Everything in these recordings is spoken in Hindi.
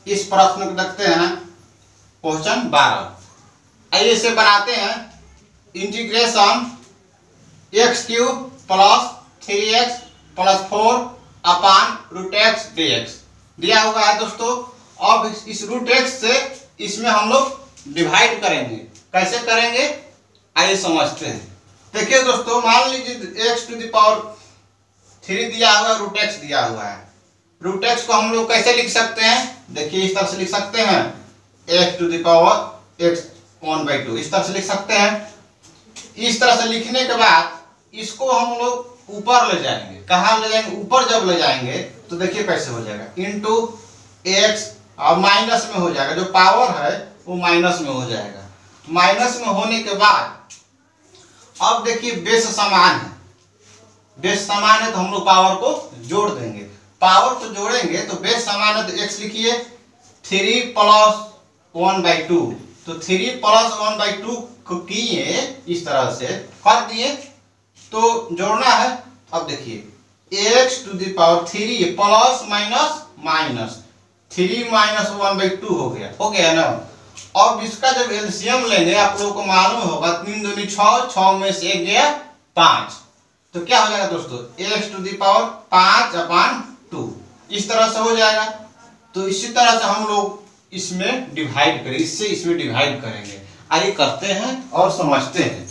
इस प्रश्न को देखते हैं क्वेश्चन 12। आइए इसे बनाते हैं। Integration x cube plus 3x plus 4 upon root x d x दिया हुआ है दोस्तों। अब इस रूट एक्स से इसमें हम लोग डिवाइड करेंगे। कैसे करेंगे आइए समझते हैं। देखिए दोस्तों, मान लीजिए x टू द पावर 3 दिया हुआ है, रूट एक्स दिया हुआ है। रूट एक्स को हम लोग कैसे लिख सकते हैं? देखिए इस तरह से लिख सकते हैं, x to the power x 1/2 इस तरह से लिख सकते हैं। इस तरह से लिखने के बाद इसको हम लोग ऊपर ले जाएंगे। कहाँ ले जाएंगे? ऊपर जब ले जाएंगे तो देखिए कैसे हो जाएगा, इंटू एक्स और माइनस में हो जाएगा। जो पावर है वो माइनस में हो जाएगा। माइनस में होने के बाद अब देखिए बेस समान है, बेस समान है तो हम लोग पावर को जोड़ देंगे। पावर को जोड़ेंगे तो बेस समान है तो x लिखिए 3 प्लस 1/2। तो 3 प्लस 1/2 को किए इस तरह से कर दिए तो जोड़ना है। अब देखिए x to the power 3 plus minus minus 3 minus 1/2 हो गया ना। अब इसका जब एलसीएम लेंगे आप लोगों को मालूम होगा 3 दूनी 6, 6 में से 1 गया 5। तो क्या हो जाएगा दोस्तों, x टू द पावर 5/2 इस तरह से हो जाएगा। तो इसी तरह से हम लोग इसमें डिवाइड करेंगे, इससे इसमें डिवाइड करेंगे। आइए करते हैं और समझते हैं।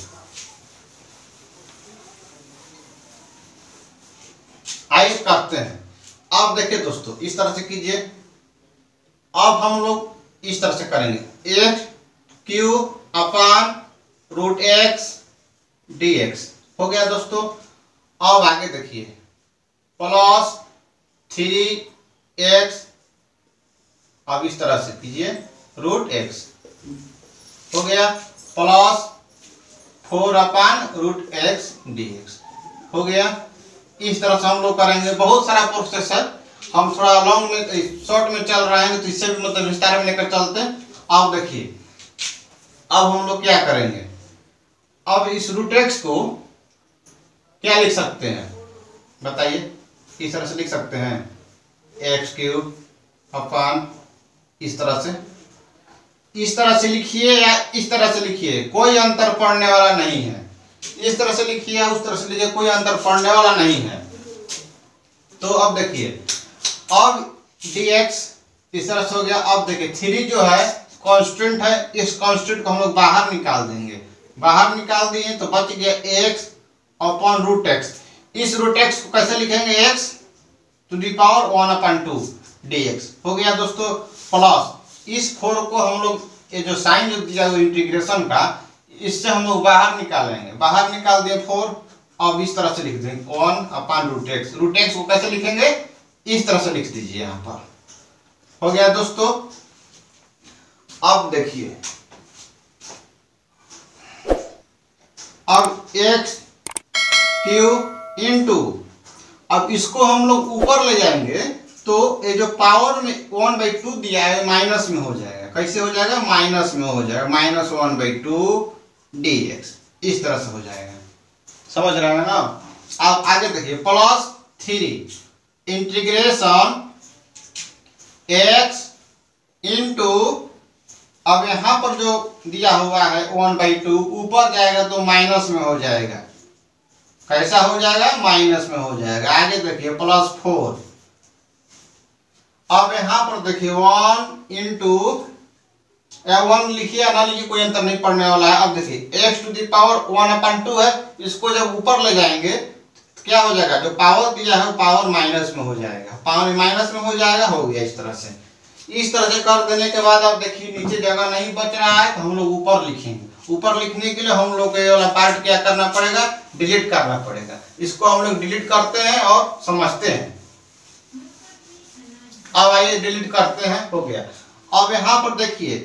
आइए करते हैं। अब देखिए दोस्तों इस तरह से कीजिए। अब हम लोग इस तरह से करेंगे, x cube upon root x d x हो गया दोस्तों। अब आगे देखिए प्लस 3x, अब इस तरह से कीजिए रूट एक्स हो गया, plus 4 upon root x d x हो गया। इस तरह से हम लोग करेंगे। बहुत सारा प्रोसेस है, हम थोड़ा लॉन्ग में शॉर्ट में चल रहे हैं तो इससे भी मतलब विस्तार में लेकर चलते हैं। अब देखिए अब हम लोग क्या करेंगे, अब इस रूट एक्स को क्या लिख सकते हैं बताइए? इस तरह से लिख सकते हैं एक्स क्यूब अपान इस तरह से लिखिए या इस तरह से लिखिए, कोई अंतर पड़ने वाला नहीं है। इस तरह से लिखिए या उस तरह से लिखिए, कोई अंतर पड़ने वाला नहीं है। तो अब देखिए अब dx इस तरह से हो गया। अब देखिए 3 जो है कांस्टेंट है, इस कांस्टेंट को हम लोग बाहर निकाल देंगे। बाहर निकाल दिए तो बच गया x अपॉन रूट एक्स। इस रूट एक्स को कैसे लिखेंगे, x to the power 1/2 dx हो गया दोस्तों। प्लस इस 4 को हम लोग ये जो साइन जो दिया हुआ इंटीग्रेशन का, इससे हम लोग बाहर निकालेंगे। बाहर निकाल दिए 4। अब इस तरह से लिख देंगे 1/रूट एक्स। रूट एक्स को कैसे लिखेंगे, इस तरह से लिख दीजिए, यहां पर हो गया दोस्तों। अब देखिए अब x क्यूब इंटू, अब इसको हम लोग ऊपर ले जाएंगे तो ये जो पावर में 1/2 दिया है माइनस में हो जाएगा। कैसे हो जाएगा, माइनस में हो जाएगा, -1/2 dx इस तरह से हो जाएगा। समझ रहे हैं ना? अब आगे देखिए प्लस 3 इंटीग्रेशन x इंटू, अब यहां पर जो दिया हुआ है 1/2 ऊपर जाएगा तो माइनस में हो जाएगा। कैसा हो जाएगा, माइनस में हो जाएगा। आगे देखिए प्लस 4। अब यहां पर देखिए 1 इंटू, 1 लिखिए या ना लिखिए कोई अंतर नहीं पड़ने वाला है। अब देखिए x टू द पावर 1/2 है, इसको जब ऊपर ले जाएंगे तो क्या हो जाएगा, जो पावर दिया है पावर माइनस में हो जाएगा। पावर माइनस में हो जाएगा, हो गया इस तरह से। इस तरह से कर देने के बाद अब देखिए नीचे जगह नहीं बच रहा है तो हम लोग ऊपर लिखेंगे। ऊपर लिखने के लिए हम लोग ये वाला पार्ट क्या करना पड़ेगा, डिलीट करना पड़ेगा। इसको हम लोग डिलीट करते हैं और समझते हैं। अब आइए डिलीट करते हैं, हो गया। अब यहाँ पर देखिए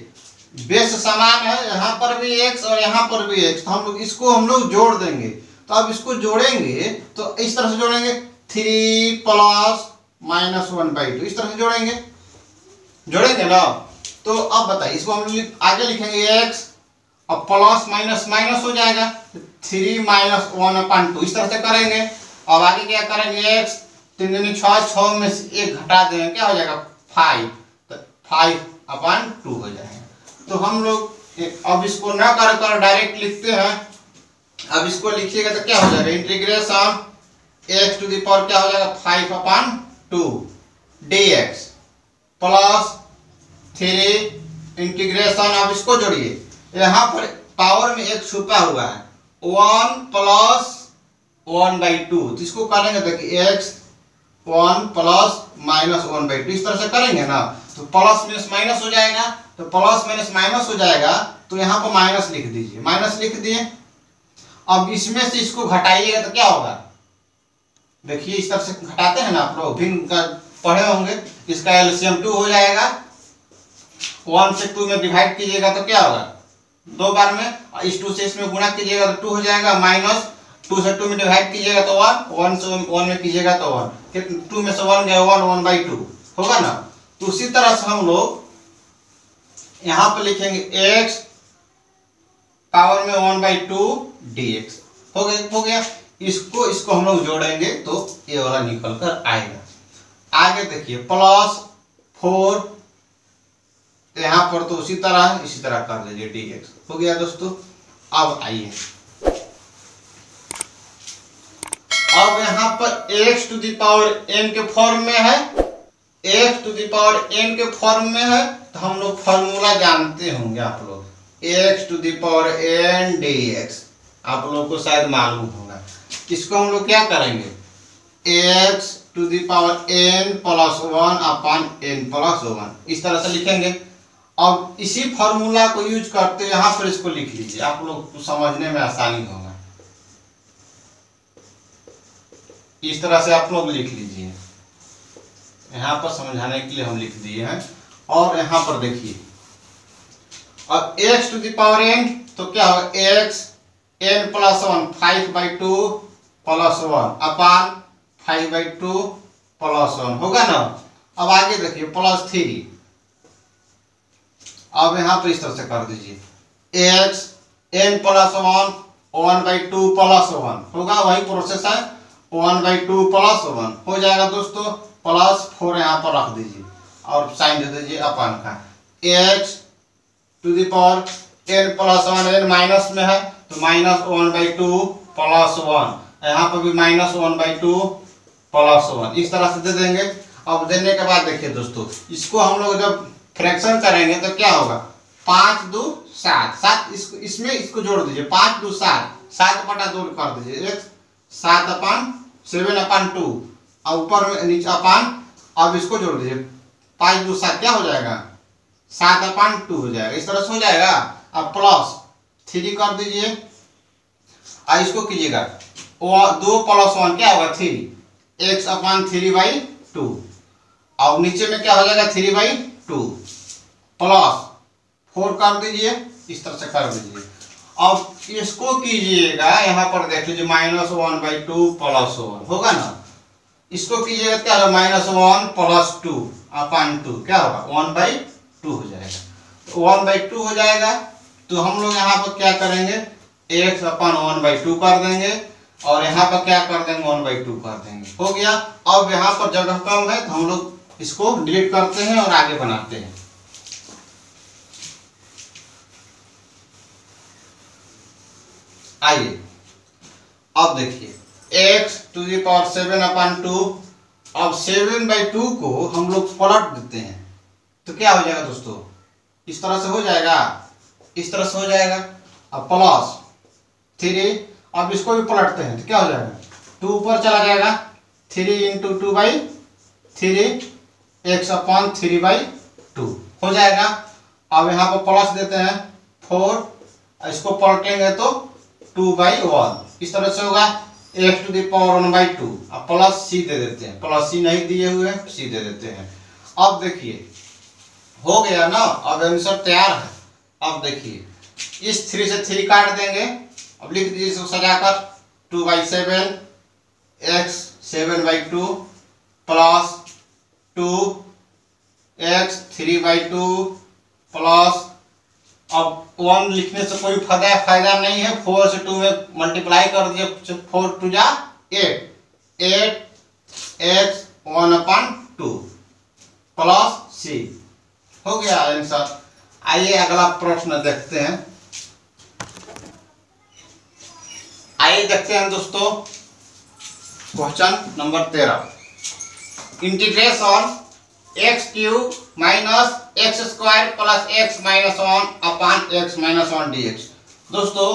बेस समान है, यहाँ पर भी x और यहाँ पर भी x, तो हम लोग इसको हम लोग जोड़ देंगे। तो अब इसको जोड़ेंगे तो इस तरह से जोड़ेंगे 3 प्लस -1/2 इस तरह से जोड़ेंगे ना। तो अब बताइए इसको हम आगे लिखेंगे x और प्लस माइनस माइनस हो जाएगा 3 - 1/2 इस तरह से करेंगे। अब आगे क्या करेंगे, x 3 दूनी 6, 6 में से 1 घटा देंगे, क्या हो जाएगा 5। तो 5/2 हो जाएगा। तो हम लोग अब इसको ना कर डायरेक्ट लिखते हैं। अब इसको लिखिएगा तो क्या हो जाएगा, integration x to the power क्या हो जाएगा 5/2 dx प्लस 3 इंटीग्रेशन। अब इसको जोड़िए, यहाँ पर पावर में एक छुपा हुआ है 1 प्लस 1/2, तो इसको करेंगे देखिए x 1 प्लस माइनस 1/2, इस तरह से करेंगे ना तो प्लस माइनस माइनस हो जाएगा। तो प्लस माइनस माइनस हो जाएगा तो यहाँ पर माइनस लिख दीजिए, माइनस लिख दिए। अब इसमें से इसको घटाइएगा तो क्या होगा, देखिए इस तरह से घटाते हैं ना आप लोग, भिन्न का पढ़े होंगे। इसका एलसीएम 2 हो जाएगा, 1 से 2 में डिवाइड कीजिएगा तो क्या होगा 2 बार में, इस 2 से इसमें गुणा कीजिएगा तो 2 हो जाएगा, माइनस 2 से 2 में डिवाइड कीजिएगा तो 1, 1 से 1 में कीजिएगा तो 1, 2 में से 1 गया 1/2 होगा ना। तो उसी तरह से हम लोग यहाँ पर लिखेंगे x पावर में 1/2 dx हो गया। इसको हम लोग जोड़ेंगे तो ये वाला निकल कर आएगा। आगे देखिए प्लस 4, यहाँ पर तो इसी तरह कर लीजिए dx हो गया दोस्तों। अब आइए, अब यहाँ पर x to the power n के फॉर्म में है, x to the power n के फॉर्म में है, तो हम लोग फॉर्मूला जानते होंगे आप लोग, x to the power n dx आप लोगों को शायद मालूम होगा। इसको हम लोग क्या करेंगे, x to the power n plus 1/n+1 इस तरह से लिखेंगे। अब इसी फॉर्मूला को यूज करते यहाँ पर इसको लिख लीजिए, आप लोग को समझने में आसानी होगा। इस तरह से आप लोग लिख लीजिए, यहाँ पर समझाने के लिए हम लिख दिए हैं। और यहाँ पर देखिए, अब x to the power n तो क्या होगा, x n+1 5/2 + 1/5/2 + 1 होगा ना। अब आगे देखिए +3, अब यहाँ पर इस तरह से कर दीजिए x n+1 1/2 + 1 होगा, वही प्रोसेस है 1/2 + 1 हो जाएगा दोस्तों। +4 यहाँ पर रख दीजिए और साइन दे दीजिए अपन का, x to the power n+1 n minus में है तो -1/2 + 1, यहाँ पर भी -1/2 + 1 इस तरह से दे देंगे। अब देने के बाद देखिए दोस्तों, इसको हम लोग जब फ्रैक्शन करेंगे तो क्या होगा, 5 2 7 7 इसको जोड़ दीजिए, 5 2 7 7/2 कर दीजिए, x 7/2 और ऊपर में नीचे अपान, अब इसको जोड़ दीजिए 5 2 7 क्या हो जाएगा 7/2 हो जाएगा, इस तरह से हो जाएगा। अब +3 कर दीजिए और इसको कीजिएगा 2 + 1 क्या होगा 3, x/3/2 और नीचे में क्या हो जाएगा 3/2 +4 कर दीजिए, इस तरह से कर दीजिए। अब इसको कीजिएगा, यहाँ पर देख लीजिए -1/2 + 1 होगा ना, इसको कीजिएगा क्या होगा -1 + 2/2 क्या होगा 1/2 हो जाएगा, 1/2 हो जाएगा। तो हम लोग यहाँ पर क्या करेंगे, x/1/2 कर देंगे और यहाँ पर क्या कर देंगे 1/2 कर देंगे, हो गया। अब यहाँ पर जगह कम है तो हम लोग इसको डिलीट करते हैं और आगे बनाते हैं। आइए अब देखिए x टू द पावर 7/2, अब 7/2 को हम लोग पलट देते हैं तो क्या हो जाएगा दोस्तों, इस तरह से हो जाएगा, इस तरह से हो जाएगा। अब +3, अब इसको भी पलटते हैं तो क्या हो जाएगा, 2 ऊपर चला जाएगा, 3 × 2/3 x/3/2 हो जाएगा। अब यहाँ पर प्लस देते हैं 4, इसको पलटेंगे तो 2/1 इस तरह से होगा, x टू द पावर 1/2 अब +c दे देते हैं, +c नहीं दिए हुए हैं c दे देते हैं। अब देखिए हो गया ना, अब आंसर तैयार है। अब देखिए इस 3 से 3 काट देंगे, अब लिख दीजिए इसको सजाकर 2/7 x 7/2 + 2x 3/2 प्लस, अब 1 लिखने से कोई फायदा नहीं है, 4 से 2 में मल्टीप्लाई कर दिए, 4 2 जा 8 x 1/2 + c हो गया आंसर। आइए अगला प्रश्न देखते हैं। आइए देखते हैं दोस्तों question number 13, integration x cube minus x square plus x minus 1 अपान एक्स माइनस 1 dx। दोस्तों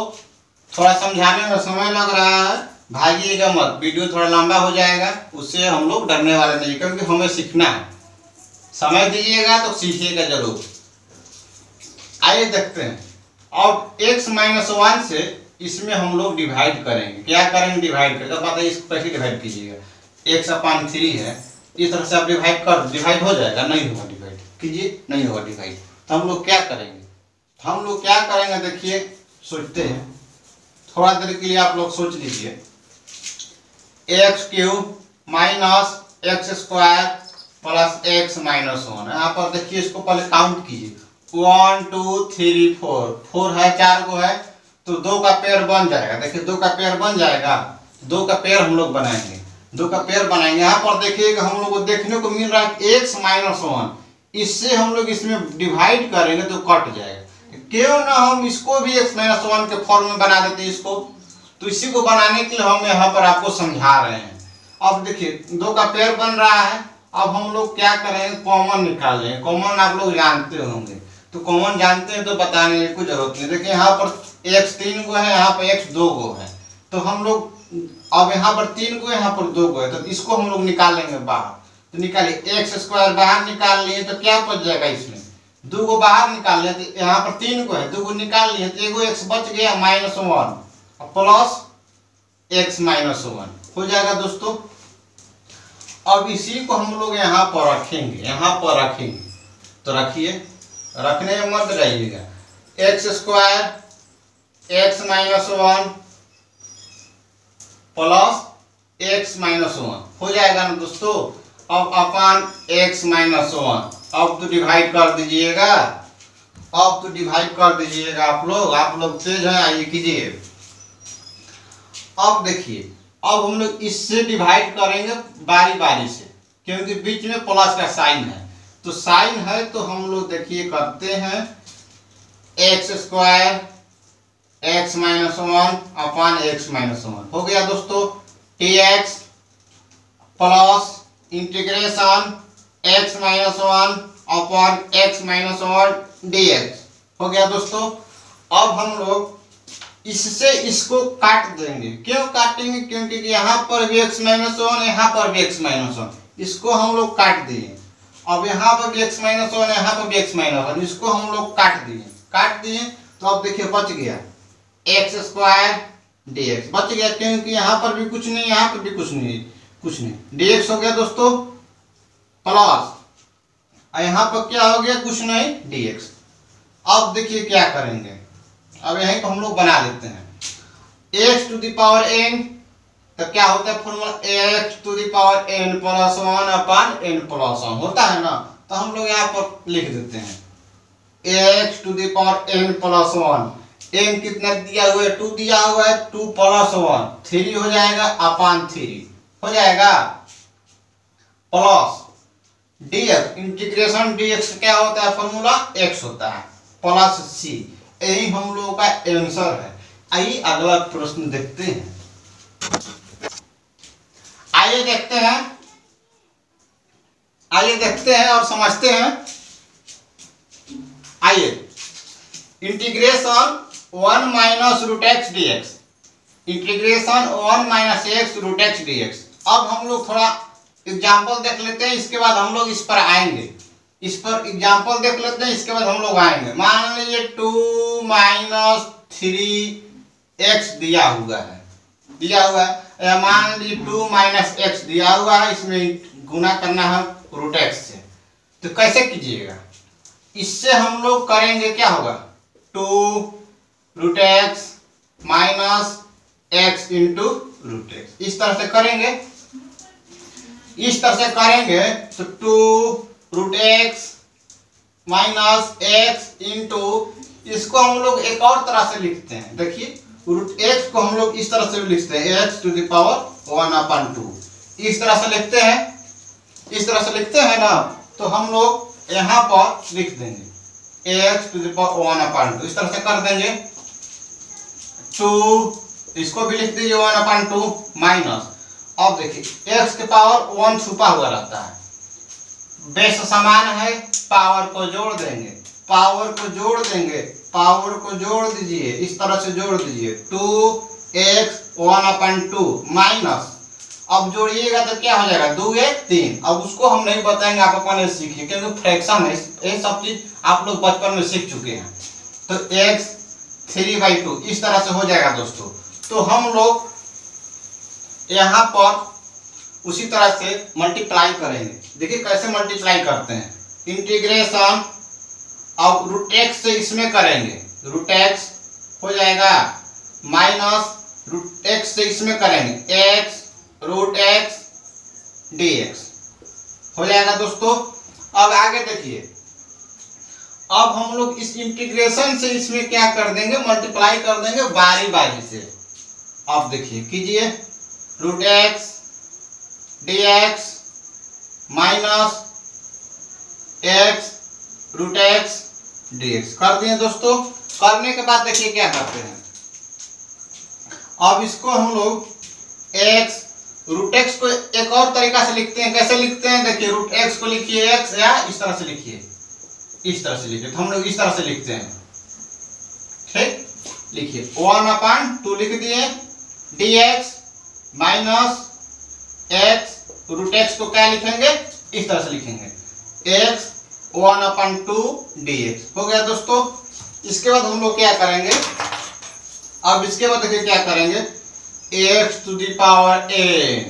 थोड़ा समझाने में समय लग रहा है, भागिएगा मत, वीडियो थोड़ा लंबा हो जाएगा, उससे हम लोग डरने वाले नहीं, क्योंकि हमें सीखना है। समय दीजिएगा तो सीखिएगा जरूर। आइए देखते हैं। अब x माइनस 1 से इसमें हम लोग डिवाइड करेंगे। क्या करेंगे? डिवाइड करेंगे। तो पता है इसको कैसे डिवाइड कीजिएगा, x अपान 3 है, इस तरह से आप डिवाइड हो जाएगा? नहीं होगा, डिवाइड कीजिए, नहीं होगा डिवाइड। तो हम लोग क्या करेंगे? देखिए सोचते हैं, थोड़ा देर के लिए आप लोग सोच लीजिए। X cube minus x square plus x minus 1। यहाँ पर देखिए, इसको पहले काउंट कीजिए। 1 2 3 4 है, 4 को है तो 2 का पेयर बन जाएगा। देखिए 2 का पेयर बन जाएगा, 2 का पेयर हम लोग बनाएंगे, 2 का पेयर बनाएंगे। यहाँ पर देखिएगा हम लोग को देखने को मिल रहा है एक्स माइनस 1, इससे हम लोग इसमें डिवाइड करेंगे तो कट जाएगा। क्यों ना हम इसको भी एक्स माइनस 1 के फॉर्म में बना देते हैं इसको। तो इसी को बनाने के लिए हम यहाँ पर आपको समझा रहे हैं। अब देखिए 2 का पेयर बन रहा है। अब हम लोग क्या करेंगे? कॉमन निकाल लेंगे। कॉमन आप लोग जानते होंगे, तो कॉमन जानते हैं तो बताने की कोई जरूरत नहीं। देखिए यहाँ पर एक्स 3 को है, यहाँ पर एक्स 2 को है, तो हम लोग अब यहाँ पर 3 को, यहाँ पर 2 को है, तो इसको हम लोग निकाल लेंगे बाहर। तो निकालिए, एक्स स्क्वायर बाहर निकाल लिए तो क्या बच जाएगा? इसमें 2 को बाहर निकाल लिया, तो यहाँ पर 3 को है, 2 को निकाल लिए तो एगो एक्स बच गया माइनस 1 प्लस एक्स माइनस 1 हो जाएगा दोस्तों। अब इसी को हम लोग यहाँ पर रखेंगे, यहाँ पर रखेंगे। तो रखिए, रखने में मत रहिएगा। X square x minus 1 plus x minus 1 हो जाएगा ना दोस्तों। अब अपान एक्स माइनस 1, अब तो डिवाइड कर दीजिएगा, अब तो डिवाइड कर दीजिएगा आप लोग तेज हैं, आइए कीजिए। अब देखिए, अब हम लोग इससे डिवाइड करेंगे बारी बारी से, क्योंकि बीच में प्लस का साइन है। तो साइन है तो हम लोग देखिए करते हैं, एक्स स्क्वायर एक्स माइनस 1 अपान एक्स माइनस 1 हो गया दोस्तों। dx plus integration x minus 1 upon x minus 1 dx हो गया दोस्तों। अब हम लोग इससे इसको काट देंगे। क्यों काटेंगे? क्योंकि यहाँ पर भी एक्स माइनस 1, यहाँ पर भी एक्स माइनस 1, इसको हम लोग काट दिए। अब यहाँ पर भी एक्स माइनस 1, यहाँ पर भी एक्स माइनस 1, इसको हम लोग काट दिए। तो अब देखिए बच गया एक्स स्क्वायर dx बच गया, क्योंकि यहाँ पर भी कुछ नहीं, यहाँ पर भी कुछ नहीं, dx हो गया दोस्तों प्लस, यहाँ पर क्या हो गया? कुछ नहीं, dx। अब देखिए क्या करेंगे, अब यहीं पर हम लोग बना लेते हैं x to the power n। तो क्या होता है formula? x to the power n plus 1 upon n plus 1 होता है ना। तो हम लोग यहाँ पर लिख देते हैं x to the power n plus 1। n कितना दिया हुआ है? 2 दिया हुआ है, 2 प्लस 1 3 हो जाएगा अपान 3 हो जाएगा प्लस dx, इंटीग्रेशन dx क्या होता है? फॉर्मूला x होता है प्लस c। यही हम लोगों का आंसर है। आइए अगला प्रश्न देखते हैं। आइए देखते हैं और समझते हैं। आइए, integration 1 minus root x dx, integration 1 minus x root x dx। अब हम लोग थोड़ा एग्जाम्पल देख लेते हैं, इसके बाद हम लोग इस पर आएंगे। इस पर एग्जाम्पल देख लेते हैं, इसके बाद हम लोग आएंगे। मान लीजिए 2 माइनस 3x दिया हुआ है, या मान लीजिए 2 माइनस एक्स दिया हुआ है, इसमें गुना करना है रूट एक्स से। तो कैसे कीजिएगा? इससे हम लोग करेंगे, क्या होगा? 2 root x minus x into root x, इस तरह से करेंगे तो 2 root x minus x into, इसको हम लोग एक और तरह से लिखते हैं। देखिए रूट एक्स को हम लोग इस तरह से लिखते हैं, एक्स टू द पावर 1 अपान 2, इस तरह से लिखते हैं ना। तो हम लोग यहाँ पर लिख देंगे एक्स टू द पावर 1/2, इस तरह से कर देंगे। 2 इसको भी लिख दीजिए 1/2 माइनस, अब देखिए एक्स के पावर 1 छुपा हुआ रहता है, बेस समान है, पावर को जोड़ देंगे, पावर को जोड़ देंगे, पावर को जोड़ दीजिए, इस तरह से जोड़ दीजिए 2x 1/2 माइनस, अब जोड़िएगा तो क्या हो जाएगा 2 1 3। अब उसको हम नहीं बताएंगे, आप अपने सीखिए क्योंकि फ्रैक्शन है, ये सब चीज आप लोग बचपन में सीख चुके हैं। तो x 3/2 इस तरह से हो जाएगा दोस्तों। तो हम लोग यहाँ पर उसी तरह से मल्टीप्लाई करेंगे, देखिए कैसे मल्टीप्लाई करते हैं। इंटीग्रेशन अब रूट एक्स से इसमें करेंगे, रूट एक्स हो जाएगा माइनस रूट एक्स से इसमें करेंगे एक्स रूट एक्स dx हो जाएगा दोस्तों। अब आगे देखिए, अब हम लोग इस इंटीग्रेशन से इसमें क्या कर देंगे, मल्टीप्लाई कर देंगे बारी बारी से। अब देखिए कीजिए, root x dx minus x root x dx कर दिए दोस्तों। करने के बाद देखिए क्या करते हैं, अब इसको हम लोग x रूट एक्स को एक और तरीका से लिखते हैं। कैसे लिखते हैं, देखिए रूट एक्स को लिखिए x या इस तरह से लिखिए, इस तरह से लिखिए, तो हम लोग इस तरह से लिखते हैं, ठीक। लिखिए 1/2 लिख दिए dx minus x root x को क्या लिखेंगे, इस तरह से लिखेंगे x 1/2 dx हो गया दोस्तों। इसके बाद हम लोग क्या करेंगे, अब इसके बाद देखिए क्या करेंगे, x to the power n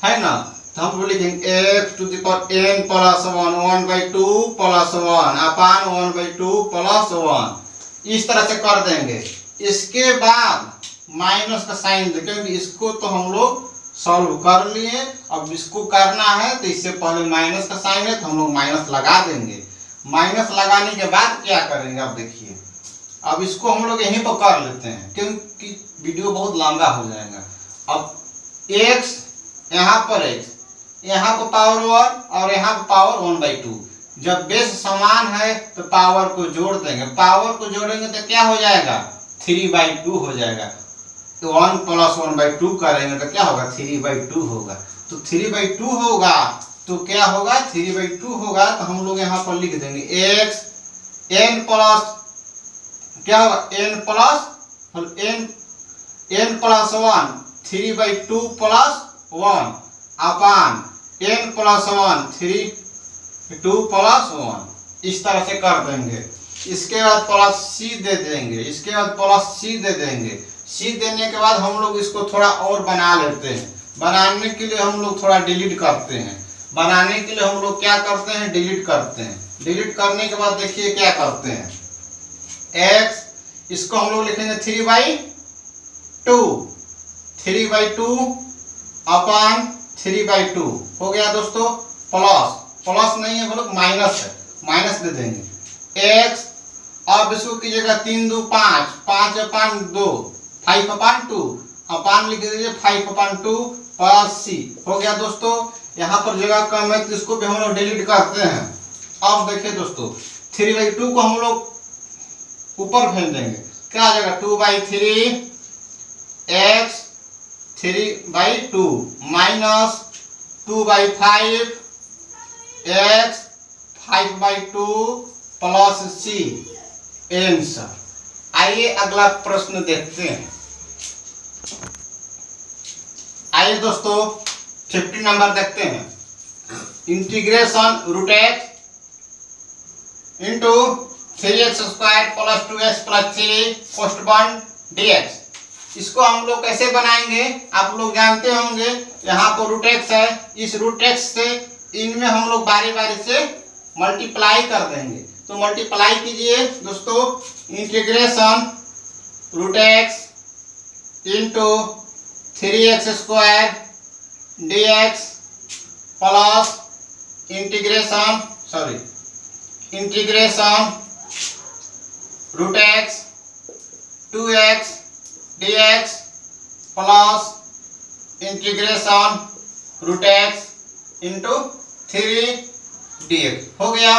है ना, तो हम लोग लिखेंगे x to the power n plus 1 1/2 plus 1 upon 1/2 plus 1, इस तरह से कर देंगे। इसके बाद माइनस का साइन देंगे, इसको तो हम लोग सॉल्व कर लिए, अब इसको करना है तो इससे पहले माइनस का साइन है तो हम लोग माइनस लगा देंगे। माइनस लगाने के बाद क्या करेंगे, अब देखिए, अब इसको हम लोग यहीं पर कर लेते हैं क्योंकि वीडियो बहुत लंबा हो जाएगा। अब x यहाँ पर x यहाँ पर पावर 1 और यहाँ पर पावर 1/2, जब बेस समान है तो पावर को जोड़ देंगे, पावर को जोड़ेंगे तो क्या हो जाएगा 3/2 हो जाएगा। तो 1 प्लस 1/2 करेंगे तो क्या होगा 3/2 होगा। तो 3/2 होगा तो क्या होगा 3/2 होगा, तो हम लोग यहाँ पर लिख देंगे x n प्लस क्या होगा n plus 1 3/2 plus 1 upon n plus 1 3/2 plus 1, इस तरह से कर देंगे। इसके बाद प्लस c दे देंगे, इसके बाद प्लस c दे देंगे। c देने के बाद हम लोग इसको थोड़ा और बना लेते हैं, बनाने के लिए हम लोग थोड़ा डिलीट करते हैं, बनाने के लिए हम लोग क्या करते हैं डिलीट करते हैं। डिलीट करने के बाद देखिए क्या करते हैं, x इसको हम लोग लिखेंगे 3/2 अपान 3/2 हो गया दोस्तों। प्लस नहीं है, बोलो माइनस है, माइनस दे देंगे x। अब इसको कीजिएगा 3 2 5 5/2 5/2 अपान लिख दीजिए 5/2 प्लस c हो गया दोस्तों। यहाँ पर जगह कम है तो इसको भी हम लोग डिलीट करते हैं। अब देखिए दोस्तों 3/2 को हम लोग ऊपर भेज देंगे, क्या आ जाएगा 2/3 x 3/2 minus 2/5 x 5/2 plus c answer. आइए अगला प्रश्न देखते हैं। आइए दोस्तों 50 नंबर देखते हैं। Integration root x into 3x² plus 2x plus 3 पोस्टबॉन्ड dx, इसको हम लोग कैसे बनाएंगे आप लोग जानते होंगे। यहाँ पर रूट एक्स है, इस रूट एक्स से इनमें हम लोग बारी बारी से मल्टीप्लाई कर देंगे। तो मल्टीप्लाई कीजिए दोस्तों, integration root x into 3x² dx plus integration root x 2x dx plus integration root x into 3 dx हो गया।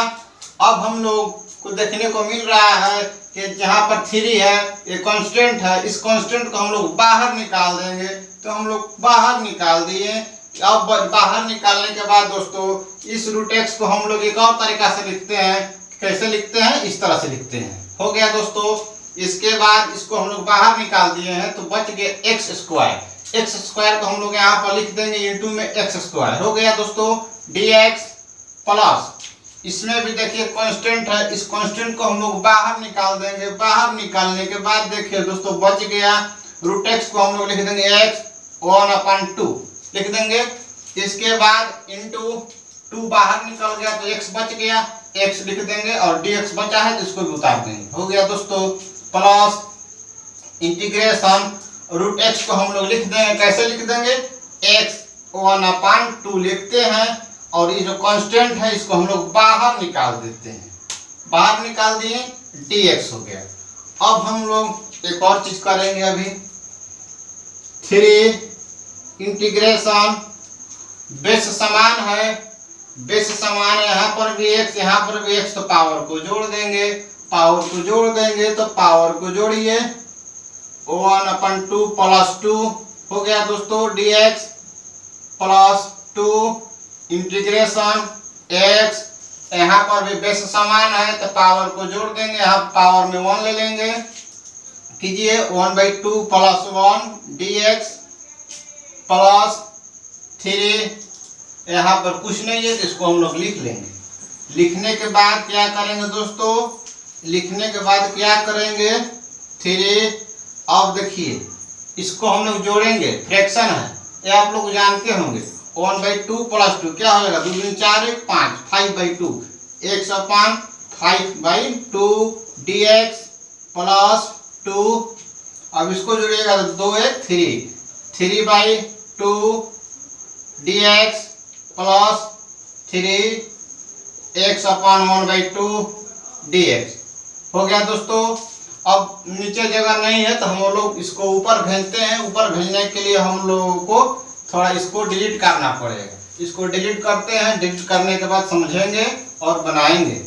अब हम लोग को देखने को मिल रहा है कि जहाँ पर 3 है ये कांस्टेंट है, इस कांस्टेंट को हम लोग बाहर निकाल देंगे। तो हम लोग बाहर निकाल दिए। अब बाहर निकालने के बाद दोस्तों इस रूट एक्स को हम लोग एक और तरीका से लिखते हैं। कैसे लिखते हैं? इस तरह से लिखते हैं। हो गया दोस्तों। इसके बाद इसको हम लोग बाहर निकाल दिए हैं तो बच गया एक्स स्क्वायर। एक्स स्क्वायर को हम लोग यहाँ पर लिख देंगे इंटू में एक्स स्क्वायर। हो गया दोस्तों dx प्लस, इसमें भी देखिए कांस्टेंट है, इस कांस्टेंट को हम लोग बाहर निकाल देंगे। बाहर निकालने के बाद देखिए दोस्तों बच गया रूट एक्स को हम लोग लिख देंगे x 1/2 लिख देंगे। इसके बाद इंटू 2 बाहर निकल गया तो x बच गया, x लिख देंगे और dx बचा है तो इसको भी उतार देंगे। हो गया दोस्तों प्लस इंटीग्रेशन रूट एक्स को हम लोग लिख देंगे। कैसे लिख देंगे? x 1/2 लिखते हैं और ये जो कांस्टेंट है इसको हम लोग बाहर निकाल देते हैं। बाहर निकाल दिए dx हो गया। अब हम लोग एक और चीज करेंगे अभी, 3 इंटीग्रेशन बेस समान है, बेस समान है, यहाँ पर भी x यहाँ पर भी x, तो पावर को जोड़ देंगे। पावर को जोड़ देंगे तो पावर को जोड़िए 1/2 प्लस 2 हो गया दोस्तों dx प्लस 2 इंटीग्रेशन x, यहाँ पर भी बेस समान है तो पावर को जोड़ देंगे। यहाँ पावर में 1 ले लेंगे, कीजिए 1/2 प्लस 1 dx प्लस 3, यहाँ पर कुछ नहीं है तो इसको हम लोग लिख लेंगे। लिखने के बाद क्या करेंगे दोस्तों? लिखने के बाद क्या करेंगे? 3। अब देखिए इसको हम लोग जोड़ेंगे, फ्रैक्शन है ये आप लोग जानते होंगे। 1/2 प्लस 2 क्या हो जाएगा? 2 दूनी 4 1 5 5/2 1/5/2 dx प्लस 2। अब इसको जोड़िएगा तो 2 1 3 3/2 dx प्लस 3 x/1/2 dx हो गया दोस्तों। अब नीचे जगह नहीं है तो हम लोग इसको ऊपर भेजते हैं। ऊपर भेजने के लिए हम लोगों को थोड़ा इसको डिलीट करना पड़ेगा। इसको डिलीट करते हैं, डिलीट करने के बाद समझेंगे और बनाएंगे।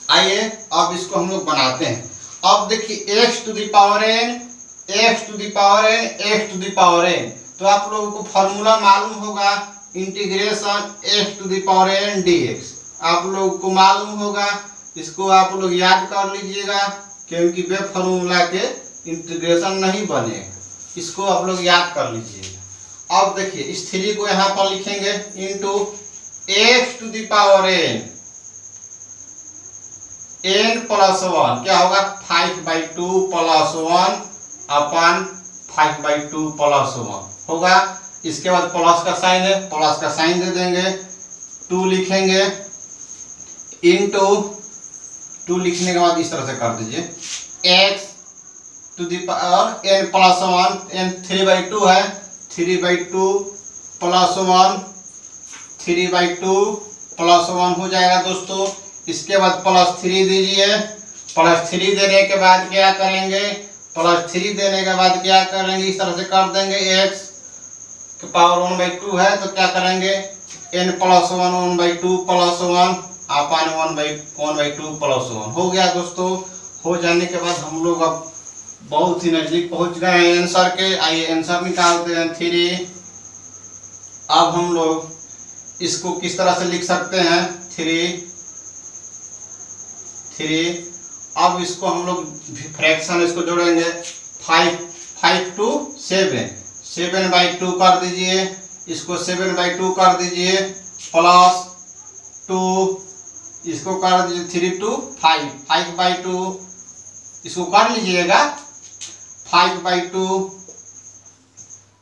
आइए अब इसको हम लोग बनाते हैं। अब देखिए x to the power n x to the power n x to the power n, तो आप लोगों को फॉर्मूला मालूम होगा integration x to the power n dx, आप लोगों को मालूम होगा। इसको आप लोग याद कर लीजिएगा क्योंकि वे फॉर्मूला के इंटीग्रेशन नहीं बनेगा, इसको आप लोग याद कर लीजिएगा। अब देखिए इस 3 को यहाँ पर लिखेंगे into x to the power n plus 1 क्या होगा? 5/2 प्लस 1 अपन 5/2 प्लस 1 होगा। इसके बाद प्लस का साइन है, प्लस का साइन दे देंगे, 2 लिखेंगे इंटू 2 लिखने के बाद इस तरह से कर दीजिए x to the power n plus 1, n 3/2 है, 3/2 प्लस 1 3/2 प्लस 1 हो जाएगा दोस्तों। इसके बाद प्लस 3 दीजिए। प्लस 3 देने के बाद क्या करेंगे? प्लस 3 देने के बाद क्या करेंगे? इस तरह से कर देंगे, x के पावर 1/2 है तो क्या करेंगे? n प्लस 1 1/2 प्लस 1 अपन 1/2 प्लस 1 हो गया दोस्तों। हो जाने के बाद हम लोग अब बहुत ही नजदीक पहुंच गए हैं आंसर के। आइए आंसर निकालते हैं 3। अब हम लोग इसको किस तरह से लिख सकते हैं? 3 अब इसको हम लोग फ्रैक्शन इसको जोड़ेंगे 5 to 7/2 कर दीजिए, इसको 7/2 कर दीजिए प्लस 2 इसको कर दीजिए 3 to 5 5/2 इसको कर लीजिएगा 5/2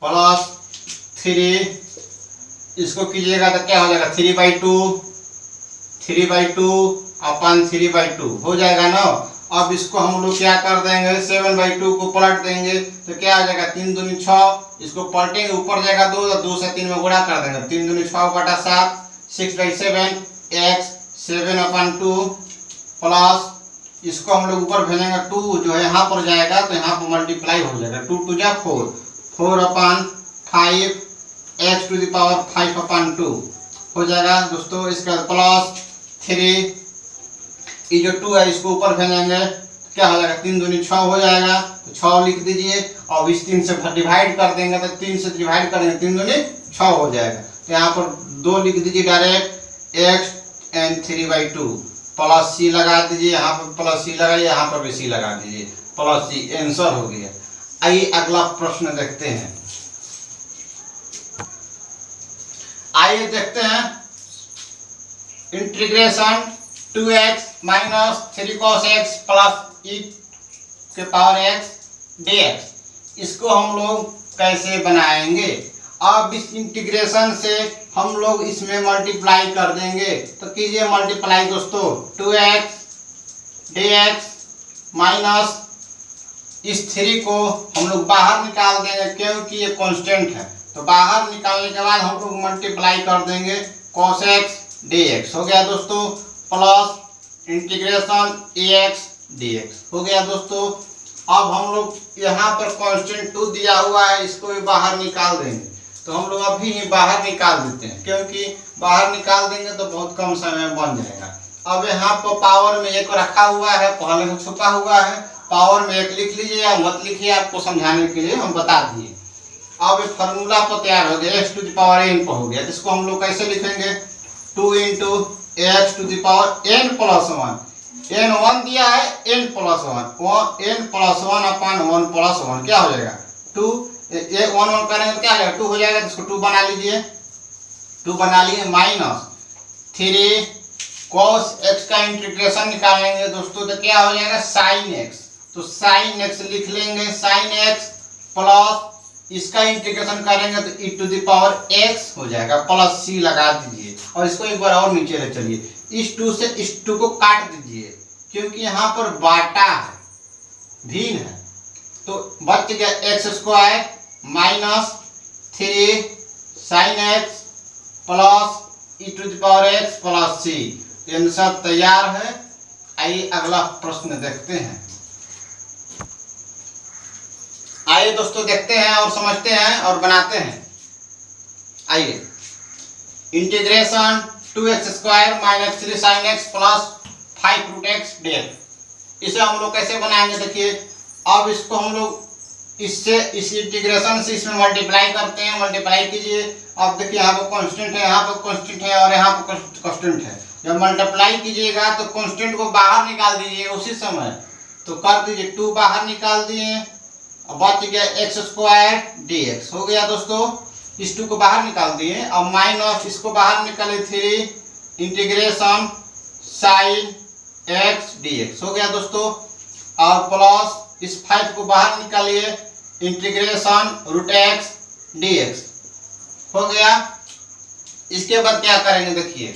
प्लस 3 इसको कीजिएगा तो क्या हो जाएगा? 3/2 अपन 3/2 हो जाएगा ना। अब इसको हम लोग क्या कर देंगे? 7/2 को पलट देंगे तो क्या हो जाएगा? 3 दूनी 6, इसको पलटेंगे ऊपर जाएगा 2, 2 से 3 में गुणा कर देंगे, 3 दूनी 6/7 6/7 x 7/2 प्लस इसको हम लोग ऊपर भेजेंगे 2 जो है यहाँ पर जाएगा तो यहाँ पर मल्टीप्लाई हो जाएगा, 2 2 जा 4 4/5 x टू द पावर 5/2 हो जाएगा दोस्तों। इसके बाद प्लस 3 ये जो 2 है इसको ऊपर भेजेंगे, क्या हो जाएगा, 3 दूनी 6 हो जाएगा, तो 6 लिख दीजिए। और इस 3 से डिवाइड कर देंगे, तो 3 से डिवाइड करेंगे 3 दूनी 6 हो जाएगा। तो यहाँ पर 2 लिख दीजिए डायरेक्ट, x and 3/2 प्लस सी लगा दीजिए, यहाँ पर प्लस सी लगाइए, यहाँ पर भी सी लगा दीजिए, प्लस सी, आंसर हो गया। आइए अगला प्रश्न देखते हैं। आइए देखते हैं, integration 2x minus 3 cos x plus e के पावर x dx, इसको हम लोग कैसे बनाएंगे। अब इस इंटीग्रेशन से हम लोग इसमें मल्टीप्लाई कर देंगे, तो कीजिए मल्टीप्लाई दोस्तों, 2x dx माइनस इस 3 को हम लोग बाहर निकाल देंगे क्योंकि ये कांस्टेंट है, तो बाहर निकालने के बाद हम लोग मल्टीप्लाई कर देंगे cos x dx, हो गया दोस्तों, प्लस इंटीग्रेशन ax dx हो गया दोस्तों। अब हम लोग यहाँ पर कांस्टेंट 2 दिया हुआ है, इसको भी बाहर निकाल देंगे, तो हम लोग अभी ही बाहर निकाल देते हैं क्योंकि बाहर निकाल देंगे तो बहुत कम समय में बन जाएगा। अब यहाँ पर पावर में 1 रखा हुआ है, पहले से छुपा हुआ है, पावर में 1 लिख लीजिए या मत लिखिए, आपको समझाने के लिए हम बता दिए। अब ये फार्मूला पर तैयार हो गया, x to the power n पर हो गया, इसको हम लोग कैसे लिखेंगे, 2 into x to the power n plus 1, n 1 दिया है, n plus 1, n plus 1 upon 1 plus 1 क्या हो जाएगा 2, ये 1 1 करेंगे तो क्या हो जाएगा 2 हो जाएगा, इसको 2 बना लीजिए, 2 बना लिए, माइनस 3 cos x का इंटीग्रेशन निकालेंगे दोस्तों, तो क्या हो जाएगा sin x, तो sin x लिख लेंगे, sin x प्लस इसका इंटीग्रेशन करेंगे तो e to the power x हो जाएगा, प्लस c लगा दीजिए और इसको एक बार और नीचे ले चलिए, इस 2 से इस 2 को काट दीजिए क्योंकि यहाँ पर बाटा है, भिन्न है, तो बच गया x square minus 3 sin x plus e to the power x plus c, answer तैयार है। आइए अगला प्रश्न देखते हैं। आइए दोस्तों देखते हैं और समझते हैं और बनाते हैं। आइए, integration 2x square minus 3 sin x plus 5 root x dx, इसे हम लोग कैसे बनाएंगे देखिए। अब इसको हम लोग इससे इस इंटीग्रेशन से इसमें मल्टीप्लाई करते हैं, मल्टीप्लाई कीजिए। अब देखिए यहाँ पर कांस्टेंट है, यहाँ पर कांस्टेंट है और यहाँ पर कांस्टेंट है, जब मल्टीप्लाई कीजिएगा तो कांस्टेंट को बाहर निकाल दीजिए उसी समय, तो कर दीजिए 2 बाहर निकाल दिए, बच गया एक्स स्क्वायर dx हो गया दोस्तों, इस 2 को बाहर निकाल दिए। अब माइनस इसको बाहर निकाले 3 इंटीग्रेशन sin x dx हो गया दोस्तों, और प्लस इस 5 को बाहर निकालिए, इंटीग्रेशन रूट x dx हो गया। इसके बाद क्या करेंगे देखिए,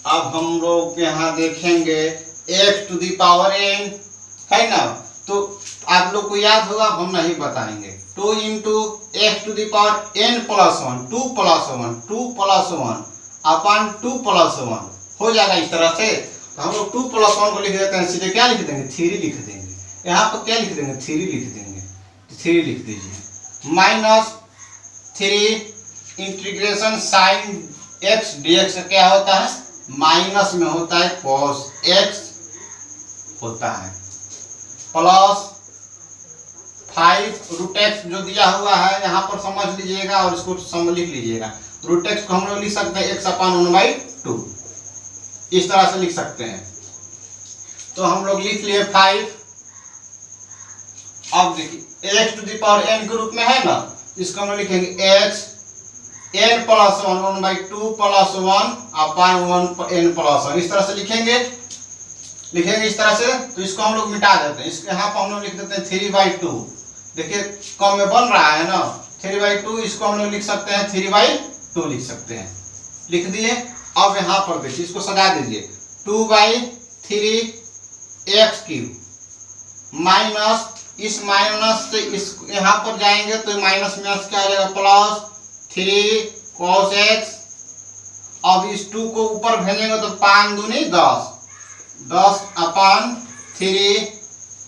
अब हम लोग यहाँ देखेंगे x to the power n है ना, तो आप लोग को याद होगा, अब हम नहीं बताएंगे, 2 into x to the power n plus 1, 2 plus 1, 2 plus 1 upon 2 plus 1 हो जाएगा इस तरह से। तो हम लोग 2 प्लस 1 को लिख देते हैं, सीधे क्या लिख देंगे 3 लिख देंगे, यहाँ पर क्या लिख देंगे 3 लिख देंगे, 3 लिख दीजिए, minus 3 integration sine x dx का क्या होता है, माइनस में होता है cos x होता है, प्लस 5 रूट एक्स जो दिया हुआ है यहाँ पर समझ लीजिएगा और इसको लिख लीजिएगा। रूट एक्स को हम लोग लिख सकते हैं x/1/2, इस तरह से लिख सकते हैं। तो हम लोग लिख लिए 5। अब देखिए x to the power n के रूप में है ना, इसको हम लोग लिखेंगे x n plus 1/2 plus 1/1 n+1, इस तरह से लिखेंगे इस तरह से। तो इसको हम लोग मिटा देते हैं, इसके यहाँ पर हम लोग लिख देते हैं 3/2, देखिए कम में बन रहा है ना 3/2, इसको हम लोग लिख सकते हैं 3/2 लिख सकते हैं, लिख दिए। अब यहाँ पर देखिए इसको सजा दीजिए, 2/3x³ माइनस इस माइनस से इस यहाँ पर जाएंगे तो माइनस माइनस क्या आ जाएगा प्लस 3 cos x। अब इस 2 को ऊपर भेजेंगे तो 5 दूनी 10/3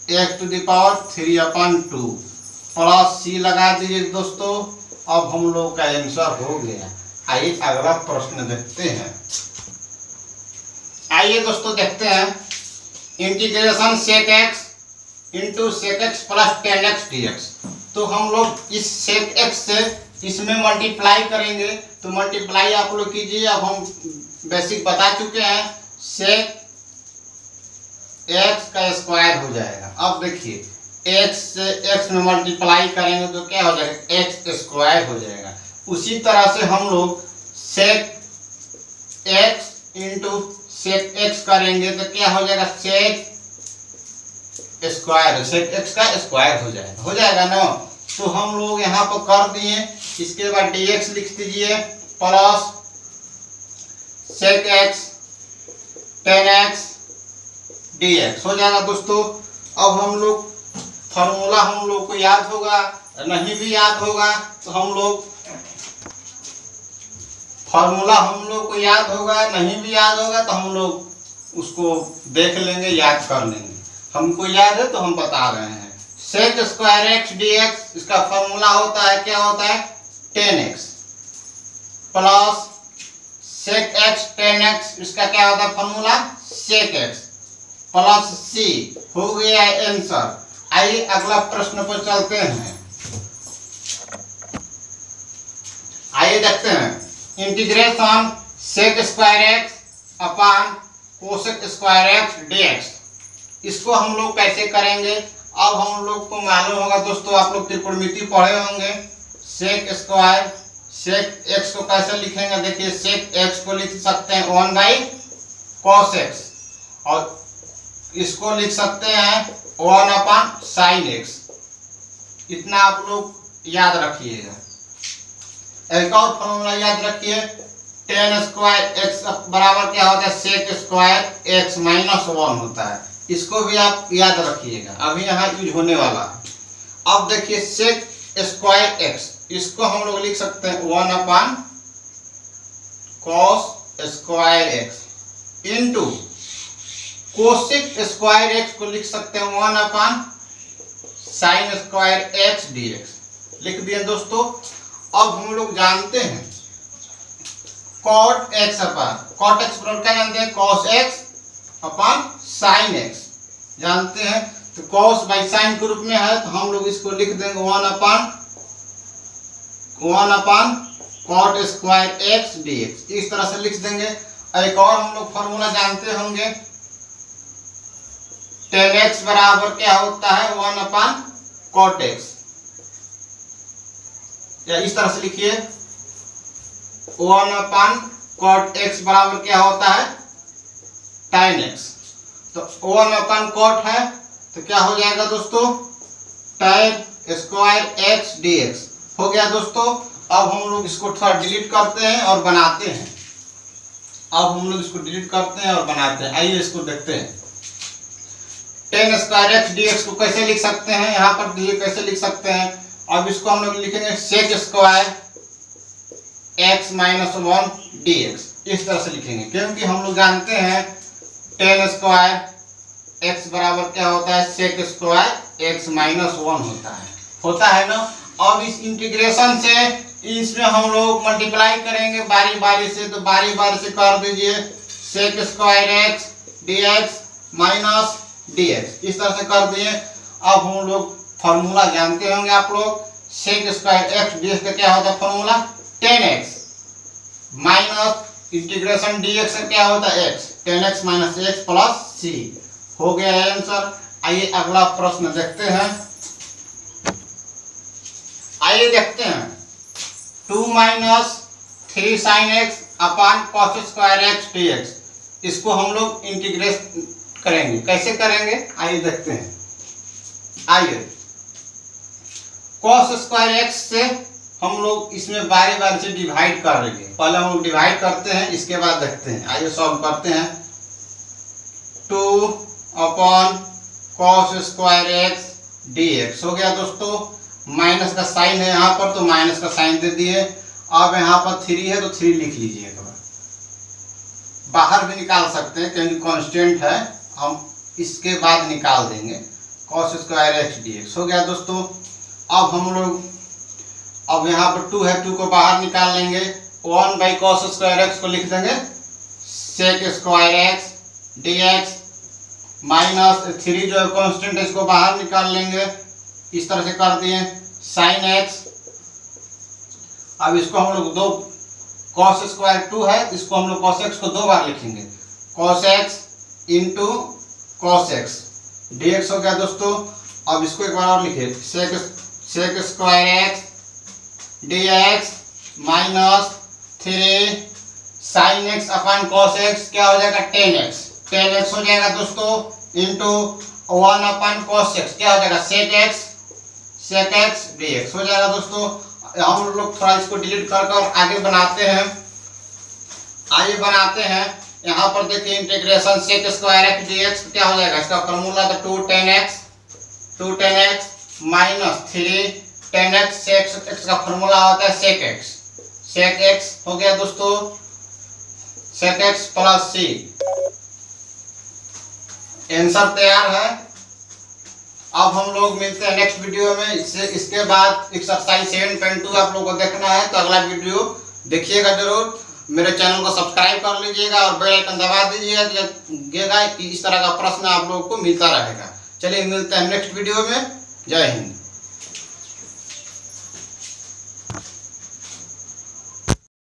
x to the power 3/2 plus c लगा दीजिए दोस्तों। अब हम लोग का आंसर हो गया। आइए अगला प्रश्न देखते हैं। आइए दोस्तों देखते हैं, integration sec x into sec x plus 10x dx। तो हम लोग इस सेक एक्स से इसमें मल्टीप्लाई करेंगे, तो मल्टीप्लाई आप लोग कीजिए। अब हम बेसिक बता चुके हैं, सेक एक्स का स्क्वायर हो जाएगा। अब देखिए एक्स से एक्स में मल्टीप्लाई करेंगे तो क्या हो जाएगा, एक्स स्क्वायर हो जाएगा। उसी तरह से हम लोग sec x into sec x करेंगे तो क्या हो जाएगा, सेक स्क्वायर, सेक एक्स का स्क्वायर हो जाएगा ना। तो हम लोग यहाँ पर कर दिए, इसके बाद dx लिख दीजिए plus sec x 10x dx हो जाएगा दोस्तों। अब हम लोग फार्मूला हम लोग को याद होगा, नहीं भी याद होगा तो हम लोग फार्मूला हम लोग को याद होगा, नहीं भी याद होगा तो हम लोग उसको देख लेंगे, याद कर लेंगे। हमको याद है तो हम बता रहे हैं। सेक स्क्वायर एक्स dx इसका फार्मूला होता है, क्या होता है, 10x plus sec x 10x इसका क्या होता है formula, sec x plus c हो गया आंसर। आइए अगला प्रश्न पर चलते हैं। आइए देखते हैं, इंटीग्रेशन सेक स्क्वायर एक्स अपान कोसेक स्क्वायर एक्स dx, इसको हम लोग कैसे करेंगे। अब हम लोग को मालूम होगा दोस्तों, आप लोग त्रिकोणमिति पढ़े होंगे। सेक स्क्वायर सेक एक्स को कैसे लिखेंगे, देखिए सेक एक्स को लिख सकते हैं 1/cos x और इसको लिख सकते हैं 1/sin x। इतना आप लोग याद रखिएगा। एक और फॉर्मूला याद रखिए, 10 स्क्वायर एक्स बराबर क्या होता है, सेक स्क्वायर एक्स माइनस 1 होता है। इसको भी आप याद रखिएगा, अभी यहाँ यूज होने वाला है। अब देखिए सेक स्क्वायर एक्स, इसको हम लोग लिख सकते हैं 1/cos square x into cosec square x को लिख सकते हैं 1/sin स्क्वायर एक्स dx। लिख दिए दोस्तों। अब हम लोग जानते हैं cot x बराबर क्या जानते हैं, cos x अपन sin x जानते हैं। तो cos बाई sin के रूप में है, तो हम लोग इसको लिख देंगे 1/cot स्क्वायर x dx, इस तरह से लिख देंगे। एक और हम लोग फॉर्मूला जानते होंगे, 10x बराबर क्या होता है 1/cot x, या इस तरह से लिखिए 1/cot x बराबर क्या होता है tan x। तो 1/cot है तो क्या हो जाएगा दोस्तों, tan स्क्वायर x dx हो गया दोस्तों। अब हम लोग इसको थोड़ा डिलीट करते हैं और बनाते हैं। अब हम लोग इसको डिलीट करते हैं और बनाते हैं। आइए इसको देखते हैं। tan स्क्वायर x dx को कैसे लिख सकते हैं, यहाँ पर दिए कैसे लिख सकते हैं। अब इसको हम लोग लिखेंगे sec square x minus 1 dx, इस तरह से लिखेंगे, क्योंकि हम लोग जानते हैं tan स्क्वायर x बराबर क्या होता है, सेक स्क्वायर x माइनस 1 होता है ना। अब इस इंटीग्रेशन से इसमें हम लोग मल्टीप्लाई करेंगे बारी बारी से, तो बारी बारी से कर दीजिए sec square x dx minus dx, इस तरह से कर दिए। अब हम लोग फार्मूला जानते होंगे आप लोग, सेक स्क्वायर x dx का क्या होता है formula, 10x minus integration dx का क्या होता है x, 10x minus x plus c हो गया है आंसर। आइए अगला प्रश्न देखते हैं। आइए देखते हैं 2 माइनस 3 sin x अपान cos स्क्वायर x dx, इसको हम लोग इंटीग्रेट करेंगे। कैसे करेंगे आइए देखते हैं। आइए cos स्क्वायर x से हम लोग इसमें बारी बारी से डिवाइड कर लेंगे। पहले हम लोग डिवाइड करते हैं, इसके बाद देखते हैं। आइए सॉल्व करते हैं। 2/cos स्क्वायर x dx हो गया दोस्तों। माइनस का साइन है यहाँ पर, तो माइनस का साइन दे दिए। अब यहाँ पर 3 है तो 3 लिख लीजिए। बाहर भी निकाल सकते हैं क्योंकि कांस्टेंट है, हम इसके बाद निकाल देंगे। cos स्क्वायर x dx हो गया दोस्तों। अब हम लोग अब यहाँ पर 2 है, 2 को बाहर निकाल लेंगे। 1/cos स्क्वायर x को लिख देंगे सेक स्क्वायर x dx -3 जो है कांस्टेंट है, इसको बाहर निकाल लेंगे, इस तरह से कर दिए sin x। अब इसको हम लोग दो cos स्क्वायर 2 है, इसको हम लोग cos x को 2 बार लिखेंगे, cos x into cos x dx हो गया दोस्तों। अब इसको एक बार और लिखिए, sec square x dx -3 sin x अपन cos x क्या हो जाएगा 10x हो जाएगा दोस्तों, इंटू 1 अपन cos x क्या हो जाएगा sec x dx हो जाएगा दोस्तों। हम लोग थोड़ा इसको डिलीट कर आगे बनाते हैं, आइए बनाते हैं। यहाँ पर देखिए integration sec square x dx क्या हो जाएगा, इसका फॉर्मूला तो 2 10x -3 10x sec x का फॉर्मूला होता है sec x हो गया दोस्तों, sec x plus c। Answer तैयार है। अब हम लोग मिलते हैं नेक्स्ट वीडियो में। इसके बाद एक्सरसाइज 7.2 आप लोगों को देखना है, तो अगला वीडियो देखिएगा जरूर। मेरे चैनल को सब्सक्राइब कर लीजिएगा और बेल आइकन दबा दीजिएगा कि इस तरह का प्रश्न आप लोगों को मिलता रहेगा। चलिए मिलते हैं नेक्स्ट वीडियो में। जय हिंद।